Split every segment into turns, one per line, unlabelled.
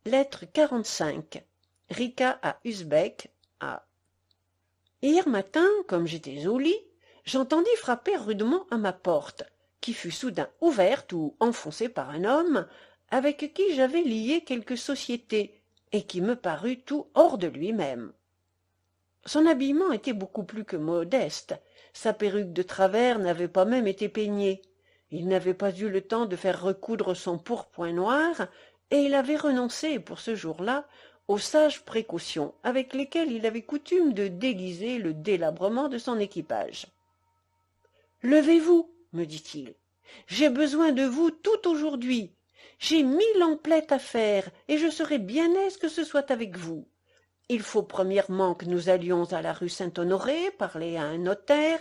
Lettre 45. Rica à Usbek, à... Hier matin, comme j'étais au lit, j'entendis frapper rudement à ma porte, qui fut soudain ouverte ou enfoncée par un homme avec qui j'avais lié quelque société et qui me parut tout hors de lui-même. Son habillement était beaucoup plus que modeste, sa perruque de travers n'avait pas même été peignée, il n'avait pas eu le temps de faire recoudre son pourpoint noir, et il avait renoncé pour ce jour-là aux sages précautions avec lesquelles il avait coutume de déguiser le délabrement de son équipage. « Levez-vous, me dit-il, j'ai besoin de vous tout aujourd'hui. J'ai 1000 emplettes à faire, et je serai bien aise que ce soit avec vous. Il faut premièrement que nous allions à la rue Saint-Honoré parler à un notaire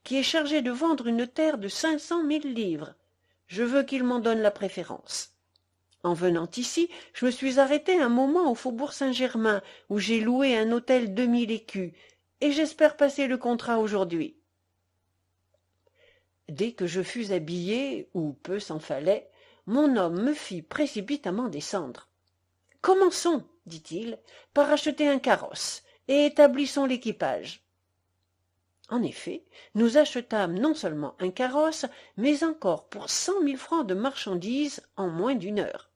qui est chargé de vendre une terre de 500 000 livres. Je veux qu'il m'en donne la préférence. En venant ici, je me suis arrêté un moment au faubourg Saint-Germain, où j'ai loué un hôtel 2000 écus, et j'espère passer le contrat aujourd'hui. » Dès que je fus habillé, ou peu s'en fallait, mon homme me fit précipitamment descendre. « Commençons, dit-il, par acheter un carrosse, et établissons l'équipage. » En effet, nous achetâmes non seulement un carrosse, mais encore pour 100 000 francs de marchandises en moins d'une heure.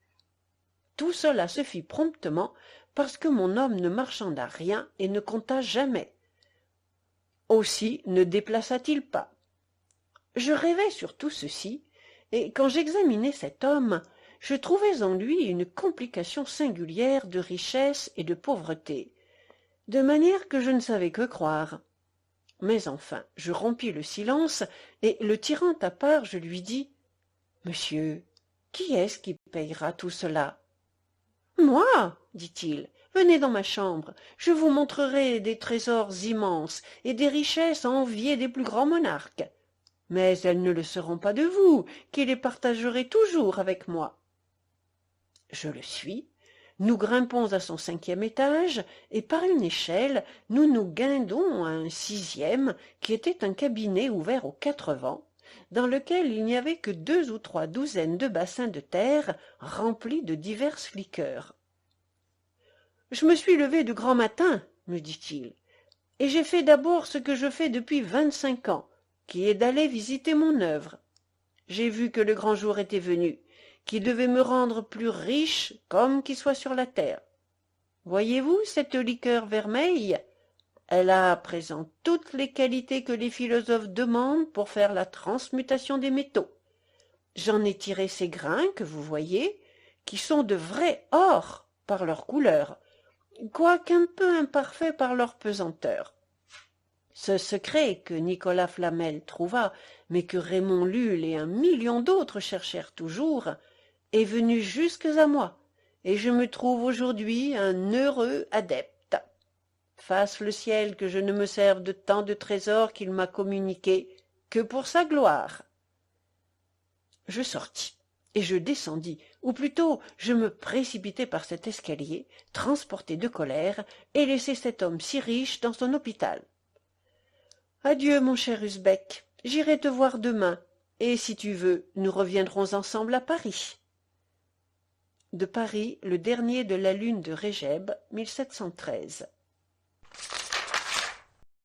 Tout cela se fit promptement, parce que mon homme ne marchanda rien et ne compta jamais. Aussi ne déplaça-t-il pas. Je rêvais sur tout ceci, et quand j'examinais cet homme, je trouvais en lui une complication singulière de richesse et de pauvreté, de manière que je ne savais que croire. Mais enfin, je rompis le silence, et le tirant à part, je lui dis « Monsieur, qui est-ce qui payera tout cela ?»« Moi, dit-il, venez dans ma chambre, je vous montrerai des trésors immenses et des richesses à envier des plus grands monarques. Mais elles ne le seront pas de vous, qui les partagerez toujours avec moi. » Je le suis. Nous grimpons à son 5e étage, et par une échelle, nous nous guindons à un 6e, qui était un cabinet ouvert aux 4 vents, dans lequel il n'y avait que 2 ou 3 douzaines de bassins de terre remplis de diverses liqueurs. « Je me suis levé de grand matin, me dit-il, et j'ai fait d'abord ce que je fais depuis 25 ans, qui est d'aller visiter mon œuvre. J'ai vu que le grand jour était venu, qui devait me rendre plus riche qu'homme qui soit sur la terre. Voyez-vous cette liqueur vermeille? Elle a à présent toutes les qualités que les philosophes demandent pour faire la transmutation des métaux. J'en ai tiré ces grains que vous voyez, qui sont de vrai or par leur couleur, quoiqu'un peu imparfaits par leur pesanteur. Ce secret que Nicolas Flamel trouva, mais que Raymond Lulle et 1 million d'autres cherchèrent toujours, est venu jusque à moi, et je me trouve aujourd'hui un heureux adepte. Fasse le ciel que je ne me serve de tant de trésors qu'il m'a communiqués que pour sa gloire. Je sortis, et je descendis, ou plutôt je me précipitai par cet escalier, transporté de colère, et laissai cet homme si riche dans son hôpital. Adieu, mon cher Usbek, j'irai te voir demain, et si tu veux, nous reviendrons ensemble à Paris. De Paris, le dernier de la lune de Régeb, 1713.